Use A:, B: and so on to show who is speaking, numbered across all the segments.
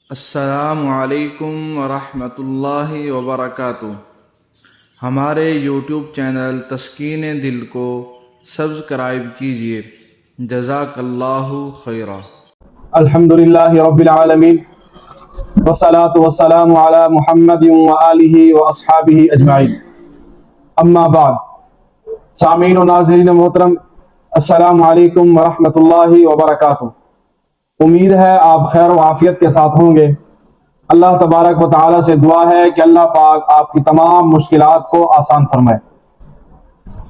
A: السلام علیکم ورحمۃ اللہ وبرکاتہ۔ ہمارے یوٹیوب چینل تسکین دل کو سبسکرائب کیجیے۔ جزاک اللہ خیرا۔
B: الحمدللہ رب العالمین والصلاة والسلام علی محمد وآلہ واصحابہ اجمعین، اما بعد۔ سامعین و ناظرین محترم، السلام علیکم ورحمۃ اللہ وبرکاتہ۔ امید ہے آپ خیر و عافیت کے ساتھ ہوں گے۔ اللہ تبارک و تعالی سے دعا ہے کہ اللہ پاک آپ کی تمام مشکلات کو آسان فرمائے۔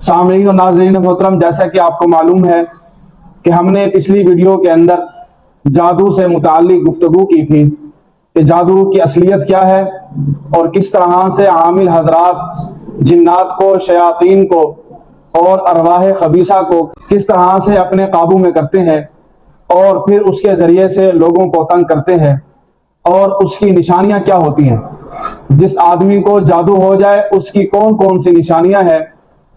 B: سامعین و ناظرین محترم، جیسا کہ آپ کو معلوم ہے کہ ہم نے پچھلی ویڈیو کے اندر جادو سے متعلق گفتگو کی تھی کہ جادو کی اصلیت کیا ہے اور کس طرح سے عامل حضرات جنات کو، شیاطین کو اور ارواح خبیثہ کو کس طرح سے اپنے قابو میں کرتے ہیں اور پھر اس کے ذریعے سے لوگوں کو تنگ کرتے ہیں، اور اس کی نشانیاں کیا ہوتی ہیں۔ جس آدمی کو جادو ہو جائے اس کی کون کون سی نشانیاں ہیں،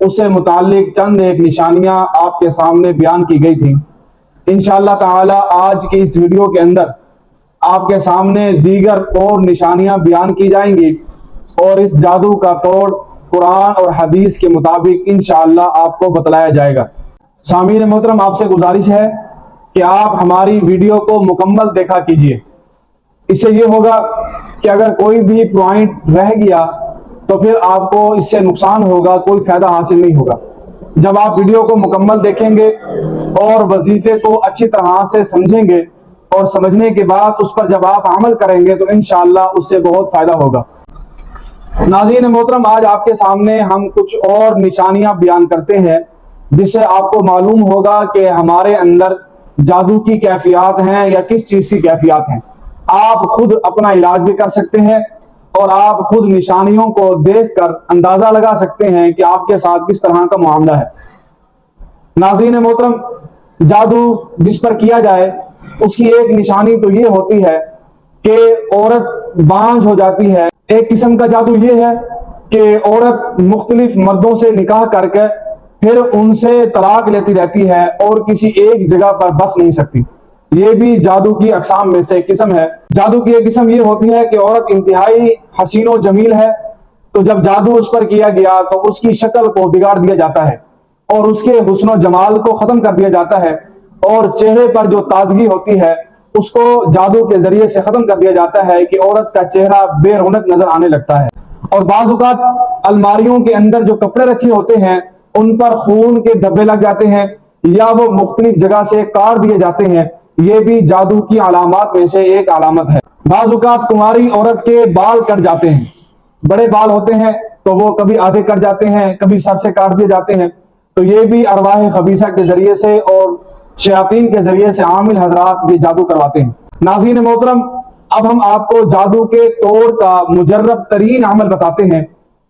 B: اس سے متعلق چند ایک نشانیاں آپ کے سامنے بیان کی گئی تھیں۔ انشاءاللہ تعالی آج کی اس ویڈیو کے اندر آپ کے سامنے دیگر اور نشانیاں بیان کی جائیں گی، اور اس جادو کا توڑ قرآن اور حدیث کے مطابق انشاءاللہ آپ کو بتلایا جائے گا۔ سامعین محترم، آپ سے گزارش ہے کہ آپ ہماری ویڈیو کو مکمل دیکھا کیجئے۔ اس سے یہ ہوگا کہ اگر کوئی بھی پوائنٹ رہ گیا تو پھر آپ کو اس سے نقصان ہوگا، کوئی فائدہ حاصل نہیں ہوگا۔ جب آپ ویڈیو کو مکمل دیکھیں گے اور وظیفے کو اچھی طرح سے سمجھیں گے اور سمجھنے کے بعد اس پر جب آپ عمل کریں گے تو انشاءاللہ اس سے بہت فائدہ ہوگا۔ ناظرین محترم، آج آپ کے سامنے ہم کچھ اور نشانیاں بیان کرتے ہیں جس سے آپ کو معلوم ہوگا کہ ہمارے اندر جادو کی کیفیات ہیں یا کس چیز کی کیفیات ہیں۔ آپ خود اپنا علاج بھی کر سکتے ہیں اور آپ خود نشانیوں کو دیکھ کر اندازہ لگا سکتے ہیں کہ آپ کے ساتھ کس طرح کا معاملہ ہے۔ ناظرین محترم، جادو جس پر کیا جائے اس کی ایک نشانی تو یہ ہوتی ہے کہ عورت بانجھ ہو جاتی ہے۔ ایک قسم کا جادو یہ ہے کہ عورت مختلف مردوں سے نکاح کر کے پھر ان سے طلاق لیتی رہتی ہے اور کسی ایک جگہ پر بس نہیں سکتی۔ یہ بھی جادو کی اقسام میں سے قسم ہے۔ جادو کی ایک قسم یہ ہوتی ہے کہ عورت انتہائی حسین و جمیل ہے، تو جب جادو اس پر کیا گیا تو اس کی شکل کو بگاڑ دیا جاتا ہے اور اس کے حسن و جمال کو ختم کر دیا جاتا ہے، اور چہرے پر جو تازگی ہوتی ہے اس کو جادو کے ذریعے سے ختم کر دیا جاتا ہے کہ عورت کا چہرہ بے رونق نظر آنے لگتا ہے۔ اور بعض اوقات الماریوں کے اندر جو کپڑے رکھے ہوتے ہیں ان پر خون کے دھبے لگ جاتے ہیں یا وہ مختلف جگہ سے کاٹ دیے جاتے ہیں، یہ بھی جادو کی علامات میں سے ایک علامت ہے۔ بعض اوقات کماری عورت کے بال کٹ جاتے ہیں، بڑے بال ہوتے ہیں تو وہ کبھی آدھے کٹ جاتے ہیں، کبھی سر سے کاٹ دیے جاتے ہیں، تو یہ بھی ارواح خبیثہ کے ذریعے سے اور شیاطین کے ذریعے سے عامل حضرات یہ جادو کرواتے ہیں۔ ناظرین محترم، اب ہم آپ کو جادو کے توڑ کا مجرب ترین عمل بتاتے ہیں۔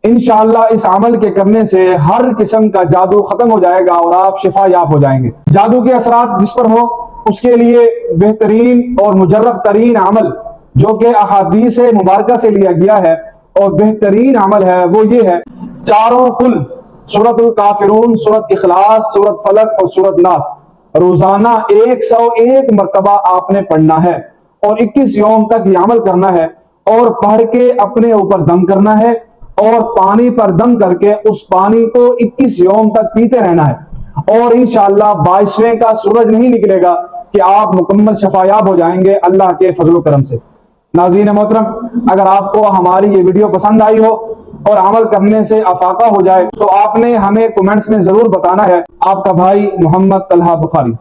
B: انشاءاللہ اس عمل کے کرنے سے ہر قسم کا جادو ختم ہو جائے گا اور آپ شفا یاب ہو جائیں گے۔ جادو کے اثرات جس پر ہو اس کے لیے بہترین اور مجرب ترین عمل جو کہ احادیث مبارکہ سے لیا گیا ہے اور بہترین عمل ہے وہ یہ ہے، چاروں کل سورۃ الکافرون، سورۃ اخلاص، سورۃ فلق اور سورۃ ناس روزانہ 101 مرتبہ آپ نے پڑھنا ہے اور 21 یوم تک یہ عمل کرنا ہے، اور پڑھ کے اپنے اوپر دم کرنا ہے اور پانی پر دم کر کے اس پانی کو 21 یوم تک پیتے رہنا ہے، اور انشاءاللہ 22ویں کا سورج نہیں نکلے گا کہ آپ مکمل شفایاب ہو جائیں گے اللہ کے فضل و کرم سے۔ ناظرین محترم، اگر آپ کو ہماری یہ ویڈیو پسند آئی ہو اور عمل کرنے سے افاقہ ہو جائے تو آپ نے ہمیں کومنٹس میں ضرور بتانا ہے۔ آپ کا بھائی محمد طلحہ بخاری۔